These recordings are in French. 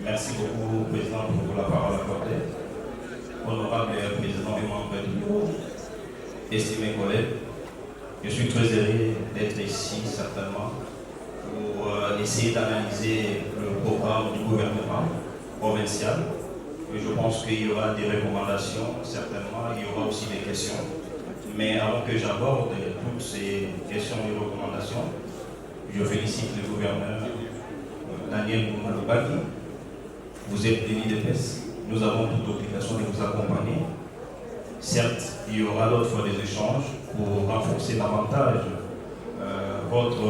Merci beaucoup, Président, pour la parole accordée. Honorable Président et membre du bureau, estimés collègues, je suis très heureux d'être ici, certainement, pour essayer d'analyser le programme du gouvernement provincial. Et je pense qu'il y aura des recommandations, certainement, il y aura aussi des questions. Mais avant que j'aborde toutes ces questions et recommandations, je félicite le gouverneur Daniel Moumoulou-Baki. Vous êtes béni de paix. Nous avons toute obligation de vous accompagner. Certes, il y aura d'autres des échanges pour renforcer davantage votre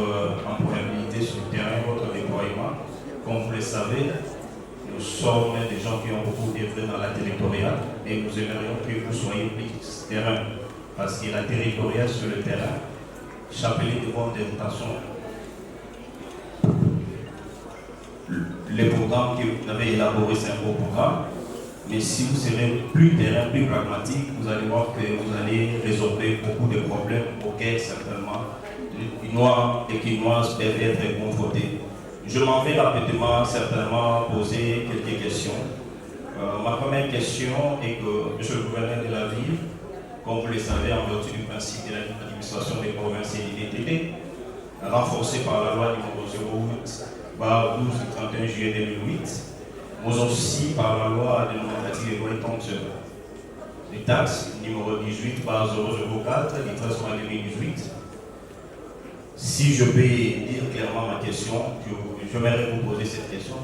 employabilité sur le terrain, votre déploiement. Comme vous le savez, nous sommes des gens qui ont beaucoup œuvré dans la territoriale et nous aimerions que vous soyez plus terrain. Parce que la territoriale sur le terrain, chapelet de bonnes intentions, les programmes que vous avez élaborés, c'est un beau programme. Mais si vous serez plus terrain, plus pragmatique, vous allez voir que vous allez résoudre beaucoup de problèmes auxquels certainement les Noirs et Quinoises peuvent être confrontés. Je m'en vais rapidement, certainement, poser quelques questions. Ma première question est que, monsieur le gouverneur de la ville, comme vous le savez, en vertu du principe de l'administration des provinces et de l'IDT, renforcé par la loi numéro 08, 12 du 31 juillet 2008, mais aussi par la loi de nomenclature des lois et les taxes numéro 18 004 du 13 mai 2018. Si je peux dire clairement ma question, j'aimerais vous poser cette question.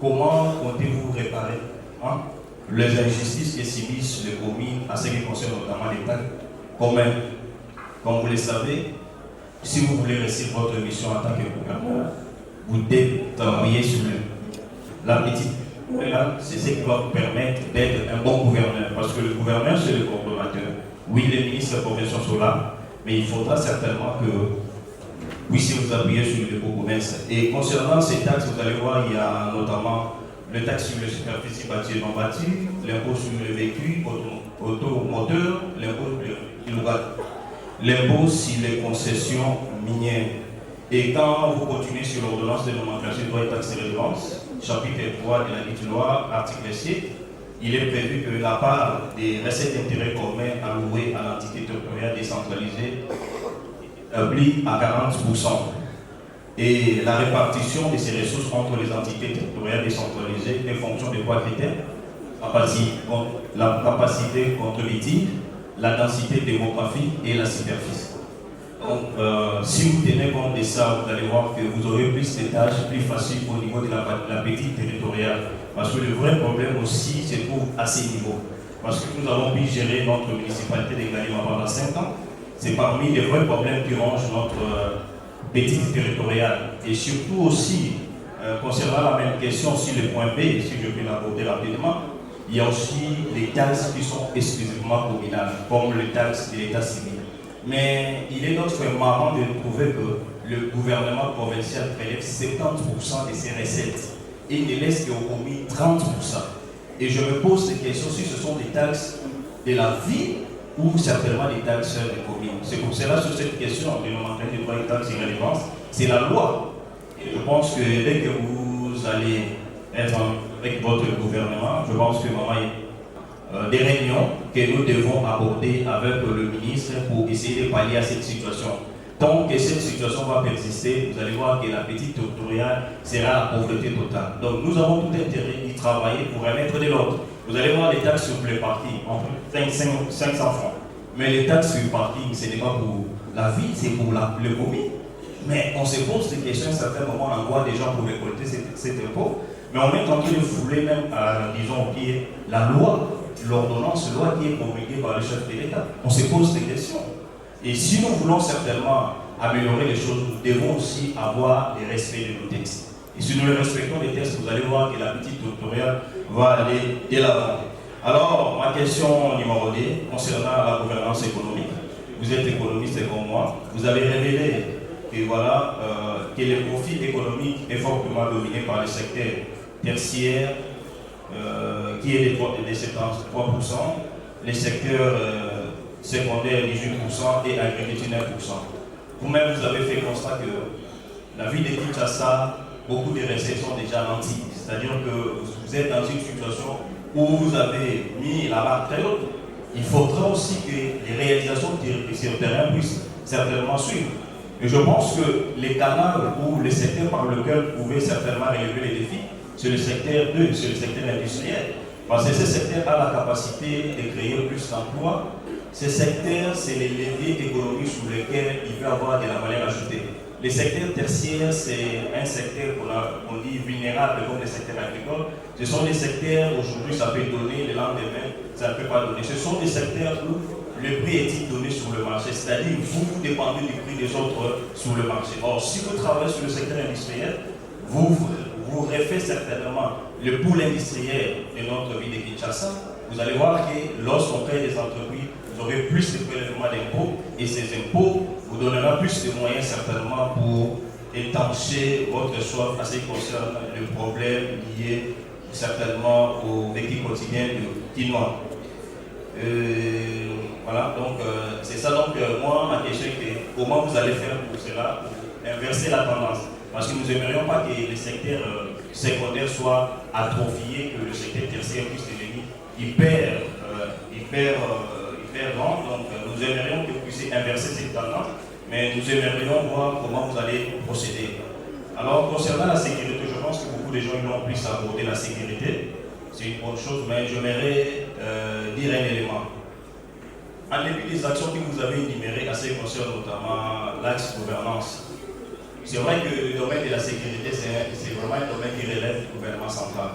Comment comptez-vous réparer les injustices qui subissent les communes à ce qui concerne notamment les taxes communes? Comme vous le savez, si vous voulez réussir votre mission en tant que gouverneur, vous devez travailler sur la petite. C'est ce qui va vous permettre d'être un bon gouverneur. Parce que le gouverneur, c'est le coordonnateur. Oui, les ministres provinciaux sont là, mais il faudra certainement que vous puissiez vous appuyer sur le dépôt commerce. Et concernant ces taxes, vous allez voir, il y a notamment le taxe sur les superficies bâties et non bâties, l'impôt sur les véhicules automoteurs, l'impôt sur les concessions minières. Et quand vous continuez sur l'ordonnance de nomenclature de droits et taxes et redevances, chapitre 3 de la dite loi, article 7, il est prévu que la part des recettes d'intérêts communs allouées à l'entité territoriale décentralisée plie à 40%. Et la répartition de ces ressources entre les entités territoriales décentralisées est fonction de trois critères: la capacité contributive, la densité démographique et la superficie. Donc, si vous tenez compte de ça, vous allez voir que vous aurez plus de tâches, plus faciles au niveau de la petite territoriale. Parce que le vrai problème aussi se trouve à ces niveaux. Parce que nous avons pu gérer notre municipalité de Galima pendant 5 ans. C'est parmi les vrais problèmes qui rongent notre petite territoriale. Et surtout aussi, concernant la même question sur le point B, si je peux l'aborder rapidement, il y a aussi les taxes qui sont exclusivement communales, comme les taxes de l'état civil. Mais il est notre marrant de trouver que le gouvernement provincial prélève 70% de ses recettes et il ne laisse qu'aux communes 30%. Et je me pose cette question si ce sont des taxes de la ville ou certainement des taxes des communes. C'est pour cela, sur cette question de nomenclature des droits et taxes et redevances, c'est la loi. Et je pense que dès que vous allez être avec votre gouvernement, je pense que des réunions que nous devons aborder avec le ministre pour essayer de pallier à cette situation. Tant que cette situation va persister, vous allez voir que la petite territoriale sera la pauvreté totale. Donc nous avons tout intérêt d'y travailler pour remettre de l'ordre. Vous allez voir les taxes sur les parkings, entre 500 francs. Mais les taxes sur le parking, ce n'est pas pour la ville, c'est pour le commune. Mais on se pose des questions à un certain moment, on envoie des gens pour récolter cet impôt. Mais on est en train de fouler même, disons, au pied la loi, l'ordonnance loi qui est promulguée par le chef de l'État. On se pose des questions. Et si nous voulons certainement améliorer les choses, nous devons aussi avoir le respect de nos textes. Et si nous respectons les textes, vous allez voir que la petite territoriale va aller de l'avant. Alors, ma question numéro 2, concernant la gouvernance économique. Vous êtes économiste comme moi. Vous avez révélé que, voilà, que le profit économique est fortement dominé par le secteur tertiaire, qui est de 73%, les secteurs secondaires 18% et agriculture 9%. Vous-même, vous avez fait constat que la ville de Kinshasa, beaucoup de recettes sont déjà nantis. C'est-à-dire que vous êtes dans une situation où vous avez mis la barre très haute. Il faudra aussi que les réalisations sur le terrain puissent certainement suivre. Et je pense que les canaux ou les secteurs par lesquels vous pouvez certainement relever les défis, c'est le secteur 2, c'est le secteur industriel. Parce que ce secteur a la capacité de créer plus d'emplois. Ce secteur, c'est les leviers économiques sur lesquels il peut avoir de la valeur ajoutée. Les secteurs tertiaires, c'est un secteur qu'on dit vulnérable comme les secteurs agricoles. Ce sont des secteurs, aujourd'hui, ça peut donner, le lendemain, ça ne peut pas donner. Ce sont des secteurs où le prix est donné sur le marché, c'est-à-dire vous dépendez du prix des autres sur le marché. Or, si vous travaillez sur le secteur industriel, vous refaites certainement le pool industriel de notre ville de Kinshasa. Vous allez voir que lorsqu'on crée des entreprises, vous aurez plus de prélèvements d'impôts et ces impôts vous donneront plus de moyens certainement pour étancher votre soif à ce qui concerne le problème lié certainement au vécu quotidien de Kinois. Voilà, donc c'est ça. Donc moi, ma question est comment vous allez faire pour cela, pour inverser la tendance? Parce que nous n'aimerions pas que les secteurs secondaires soient atrophiés, que le secteur tertiaire puisse devenir hyper grand. Donc nous aimerions que vous puissiez inverser cette tendance, mais nous aimerions voir comment vous allez procéder. Alors concernant la sécurité, je pense que beaucoup de gens ont plus abordé la sécurité. C'est une bonne chose, mais j'aimerais dire un élément. En dépit des actions que vous avez énumérées, à ce qui concerne notamment l'axe gouvernance, c'est vrai que le domaine de la sécurité, c'est vraiment un domaine qui relève du gouvernement central.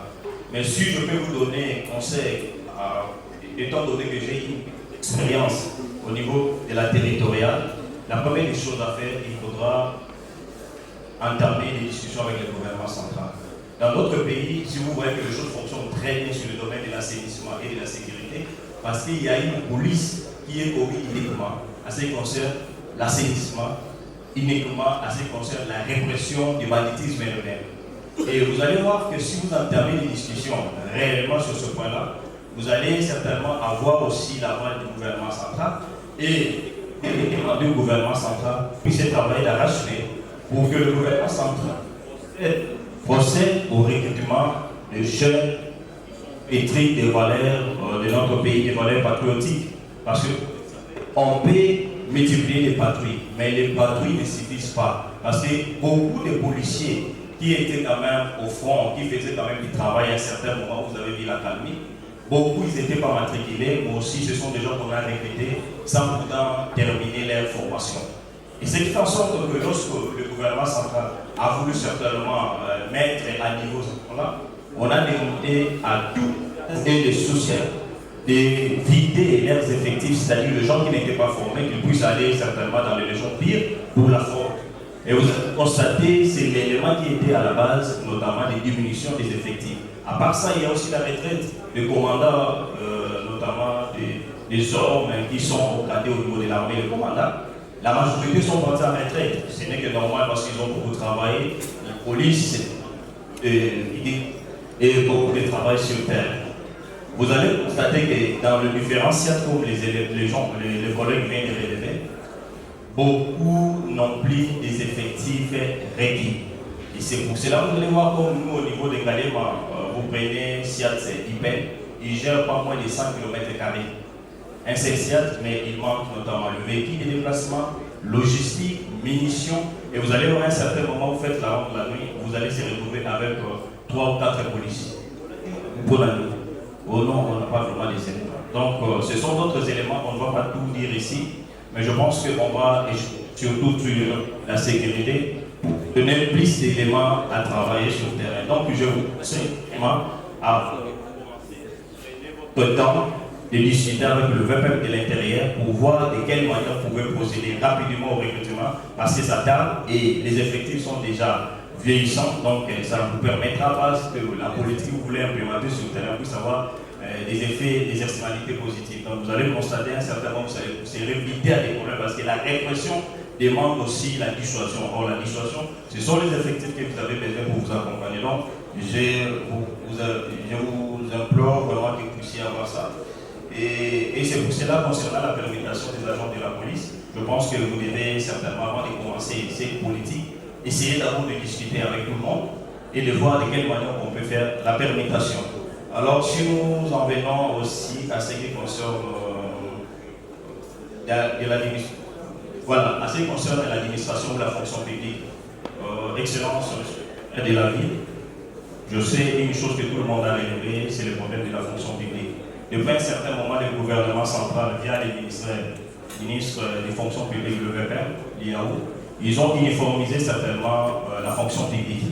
Mais si je peux vous donner conseil, étant donné que j'ai une expérience au niveau de la territoriale, la première des choses à faire, il faudra entamer des discussions avec le gouvernement central. Dans d'autres pays, si vous voyez que les choses fonctionnent très bien sur le domaine de l'assainissement et de la sécurité, parce qu'il y a une police qui est commise uniquement à ce qui concerne l'assainissement, uniquement à ce qui concerne la répression du banditisme urbain. Et vous allez voir que si vous entamez des discussions réellement sur ce point-là, vous allez certainement avoir aussi la voix du gouvernement central et demander au gouvernement central puisse travailler d'arrache-pied pour que le gouvernement central procède au recrutement de jeunes pétris des valeurs de notre pays, des valeurs patriotiques. Parce qu'on peut multiplier les patrouilles, mais les patrouilles ne suffisent pas. Parce que beaucoup de policiers qui étaient quand même au front, qui faisaient quand même du travail à un certain moment, vous avez vu la calmie, beaucoup ils n'étaient pas matriculés, mais aussi ce sont des gens qu'on a recrutés sans pourtant terminer leur formation. Et ce qui fait en sorte que lorsque le gouvernement central a voulu certainement mettre à niveau ce point-là, on a demandé à tout et les sociaux de vider leurs effectifs, c'est-à-dire les gens qui n'étaient pas formés, qu'ils puissent aller certainement dans les régions pires pour la forme. Et vous avez constaté, c'est l'élément qui était à la base, notamment des diminutions des effectifs. À part ça, il y a aussi la retraite des commandants, notamment des hommes qui sont cadrés au niveau de l'armée, les commandants. La majorité sont partis en retraite. Ce n'est que normal parce qu'ils ont beaucoup travaillé. La police et beaucoup de travail sur terre. Vous allez constater que dans le différentiel, comme les collègues viennent de relever, beaucoup n'ont plus des effectifs réduits. Et c'est pour cela que vous allez voir comme nous, au niveau des Galema, vous prenez SIAT, IPEN, ils gèrent pas moins de 100 km². Un seul SIAT, mais il manque notamment le véhicule de déplacement, logistique, munitions, et vous allez voir à un certain moment, vous faites la ronde la nuit, vous allez se retrouver avec 3 ou 4 policiers pour la nuit. Oh non, on n'a pas vraiment des éléments. Donc, ce sont d'autres éléments, on ne va pas tout dire ici, mais je pense qu'on va, et surtout sur la sécurité, donner plus d'éléments à travailler sur le terrain. Donc, je vous conseille vraiment à votre temps de discuter avec le VPM de l'intérieur pour voir de quelle manière vous pouvez procéder rapidement au recrutement, parce que ça tarde et les effectifs sont déjà vieillissants, donc ça vous permettra parce que la politique que vous voulez implémenter sur le terrain puisse avoir des effets, des externalités positives. Donc vous allez constater un certain nombre, vous serez vite à des problèmes parce que la répression demande aussi la dissuasion. Or la dissuasion, ce sont les effectifs que vous avez besoin pour vous accompagner. Donc je vous implore vraiment que vous puissiez avoir ça. Et c'est pour cela, concernant la permutation des agents de la police, je pense que vous devez certainement, avant de commencer cette politique, essayer d'abord de discuter avec tout le monde et de voir de quelle manière on peut faire la permutation. Alors, si nous en venons aussi à ce qui concerne l'administration, voilà, à ce qui concerne l'administration de la fonction publique, excellence de la ville, je sais une chose que tout le monde a relevé, c'est le problème de la fonction publique. Depuis un certain moment, le gouvernement central, via les ministres des fonctions publiques, le VPM, l'IAO, ils ont uniformisé certainement la fonction publique.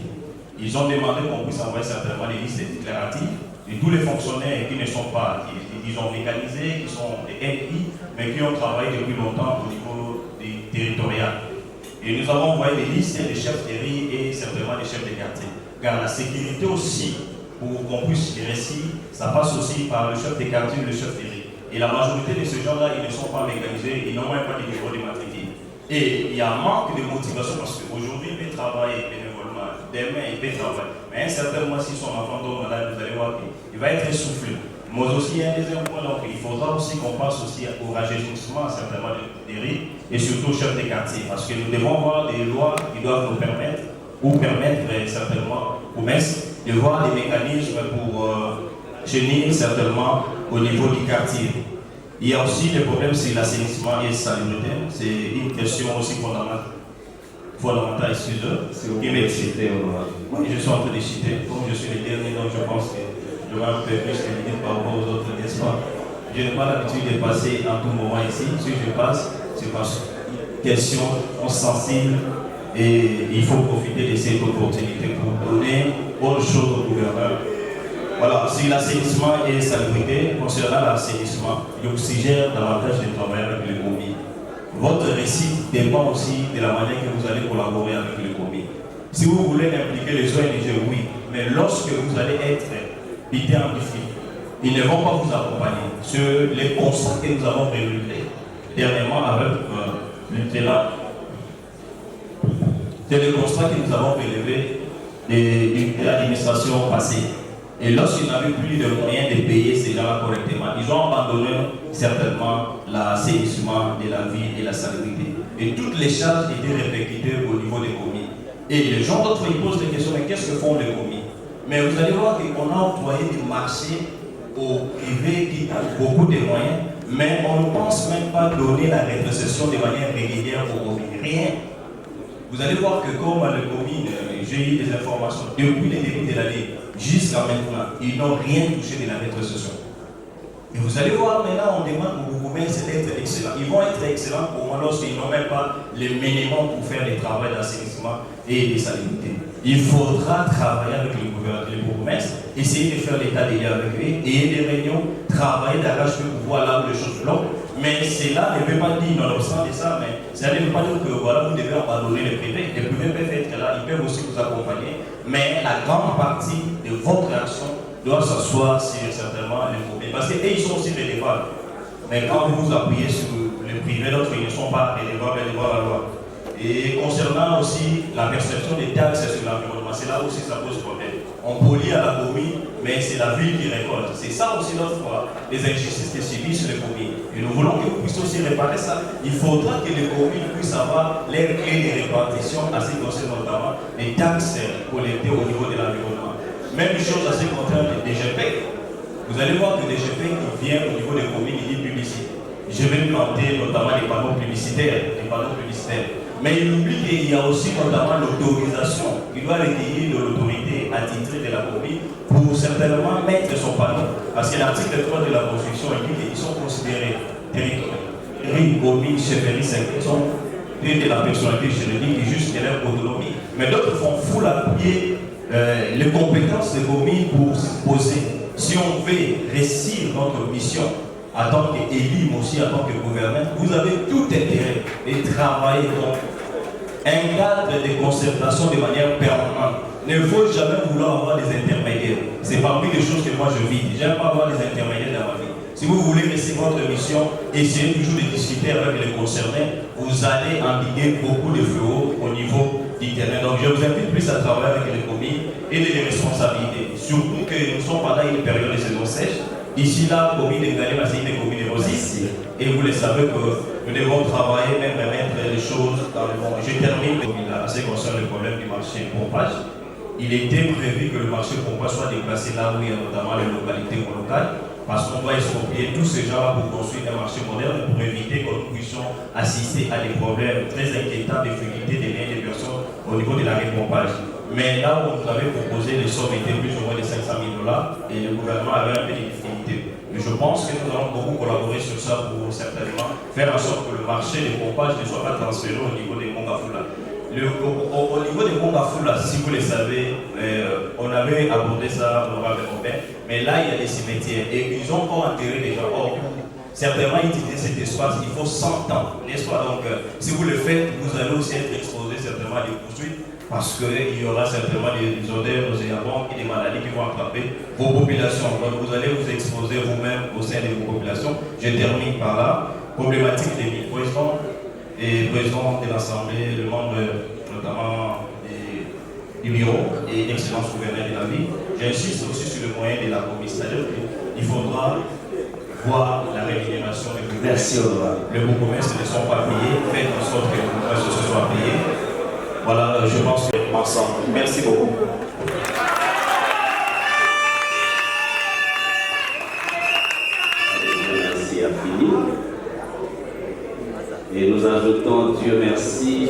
Ils ont demandé qu'on puisse envoyer certainement les listes déclaratives de tous les fonctionnaires qui ne sont pas, disons, mécanisés, qui sont des NI, mais qui ont travaillé depuis longtemps au niveau des territoriales. Et nous avons envoyé des listes des chefs de riz et certainement des chefs de quartier. Car la sécurité aussi, pour qu'on puisse réussir, ça passe aussi par le chef de quartier et le chef de riz. Et la majorité de ces gens-là, ils ne sont pas mécanisés, ils n'ont même pas de numéro de matricule. Et il y a un manque de motivation parce qu'aujourd'hui, il peut travailler bénévolement, demain, il peut travailler. Mais un certain mois, si son enfant tombe malade, vous allez voir qu'il va être essoufflé. Mais aussi, il y a un deuxième point, donc il faudra aussi qu'on passe aussi au rajeunissement certainement des riz et surtout aux chefs des quartiers. Parce que nous devons avoir des lois qui doivent nous permettre, ou permettre certainement aux messes, de voir des mécanismes pour tenir certainement au niveau du quartier. Il y a aussi le problème sur l'assainissement et la salubrité. C'est une question aussi fondamentale, excusez-moi. Qui m'est cité. Je suis en train de citer. Comme je suis le dernier, donc je pense que je vais un peu plus limiter par rapport aux autres, n'est-ce pas? Je n'ai pas l'habitude de passer en tout moment ici. Si je passe, c'est parce que questions sensibles et il faut profiter de cette opportunité pour donner autre chose au gouverneur. Voilà, sur l'assainissement et la salubrité, concernant l'assainissement, je vous suggère davantage de travailler avec le COMI. Votre récit dépend aussi de la manière que vous allez collaborer avec le COMI. Si vous voulez impliquer les ONG, oui, mais lorsque vous allez être bité en défi, ils ne vont pas vous accompagner. Sur les constats que nous avons relevés dernièrement avec l'UTELA, c'est le constat que nous avons relevé de l'administration passée. Et lorsqu'ils n'avaient plus de moyens de payer ces gens-là correctement, ils ont abandonné certainement l'assainissement de la ville et la salubrité. Et toutes les charges étaient répercutées au niveau des commis. Et les gens d'autres, ils posent des questions, mais qu'est-ce que font les commis? Mais vous allez voir qu'on a employé des marchés au privé qui ont beaucoup de moyens, mais on ne pense même pas donner la rétrocession de manière régulière aux commis. Rien. Vous allez voir que comme le commis, j'ai eu des informations depuis le début de l'année jusqu'à maintenant, ils n'ont rien touché de la rétrocession. Et vous allez voir maintenant, on demande aux bourgmestres d'être excellents. Ils vont être excellents au moins lorsqu'ils n'ont même pas les minimums pour faire les travaux d'assainissement et de salubrité. Il faudra travailler avec le gouverneur et les bourgmestres, essayer de faire l'état des lieux avec eux, et des réunions, travailler d'arrache-pied pour voir là où les choses bloquent. Mais cela ne veut pas dire, nonobstant de ça, mais cela ne veut pas dire que voilà, vous devez abandonner les privés. Les privés peuvent être là, ils peuvent aussi vous accompagner, mais la grande partie de votre action doit s'asseoir sur certainement les privés. Parce qu'ils sont aussi redevables. Mais quand vous vous appuyez sur les privés, d'autres ils ne sont pas redevables devant la loi. Et concernant aussi la perception des taxes sur l'environnement, c'est là aussi ça pose problème. On polie à la commune, mais c'est la ville qui récolte. C'est ça aussi notre fois, les injustices qui subissent les communes. Et nous voulons que vous puissiez aussi réparer ça. Il faudra que les communes puissent avoir les clés de répartition à ce qui concerne notamment les taxes collectées au niveau de l'environnement. Même chose à ce qui concerne les DGP. Vous allez voir que les DGP qui viennent au niveau des communes, ils disent publicité. Je vais planter notamment des panneaux publicitaires. Mais il oublie qu'il y a aussi notamment l'autorisation. Il doit recueillir de l'autorité attitrée de la commune pour certainement mettre son panneau. Parce que l'article 3 de la Constitution indique qu'ils sont considérés territoires, communes, chefferies, sont de la personnalité juridique et juste de leur autonomie. Mais d'autres font full appuyer les compétences des communes pour se poser. Si on veut réussir notre mission, en tant qu'élu, mais aussi en tant que gouvernement, vous avez tout intérêt de travailler dans un cadre de concertation de manière permanente. Il ne faut jamais vouloir avoir des intermédiaires. C'est parmi les choses que moi je vis. J'aime pas avoir des intermédiaires dans ma vie. Si vous voulez réussir votre mission, essayez toujours de discuter avec les concernés. Vous allez endiguer beaucoup de fléaux au niveau du terrain. Donc je vous invite plus à travailler avec les communes et les responsabilités. Surtout que nous sommes pendant une période de saison sèche. Ici, là, commune de Galema, c'est une commune de Rosy. Et vous le savez que nous devons travailler, même remettre les choses dans le monde. Je termine à ce qui concerne le problème du marché pompage. il était prévu que le marché pompoir soit déplacé là où il y a notamment les localités locales, parce qu'on doit exproprier tous ces gens-là pour construire un marché moderne, pour éviter que nous puissions assister à des problèmes très inquiétants de fluidité des biens des personnes au niveau de la repompage. Mais là où on nous avait proposé, les sommes étaient plus ou moins de 500 000 $, et le gouvernement avait un peu de difficulté. Mais je pense que nous allons beaucoup collaborer sur ça pour certainement faire en sorte que le marché des pompages ne soit pas transféré au niveau des Mongafula. Au niveau des Mongafula, si vous le savez, on avait abordé ça avec Robert, mais là il y a des cimetières et ils ont encore enterré des gens. Or, certainement utiliser cet espace, il faut 100 ans, n'est-ce pas? Donc, si vous le faites, vous allez aussi être exposé certainement à des poursuites, parce qu'il y aura certainement des odeurs nauséabondes et des maladies qui vont attraper vos populations. Donc vous allez vous exposer vous-même au sein de vos populations. Je termine par là. Problématique des vice-présidents et président de l'Assemblée, le membre notamment du bureau et excellence gouverneur de la ville. J'insiste aussi sur le moyen de la commissaire. Il faudra voir la rémunération des bourgmestres. Merci, Audouard. Les bourgmestres ne sont pas payés. Faites en sorte que les bourgmestres se soient payés. Voilà, je pense que ensemble. Merci beaucoup. Merci à Philippe. Et nous ajoutons Dieu merci.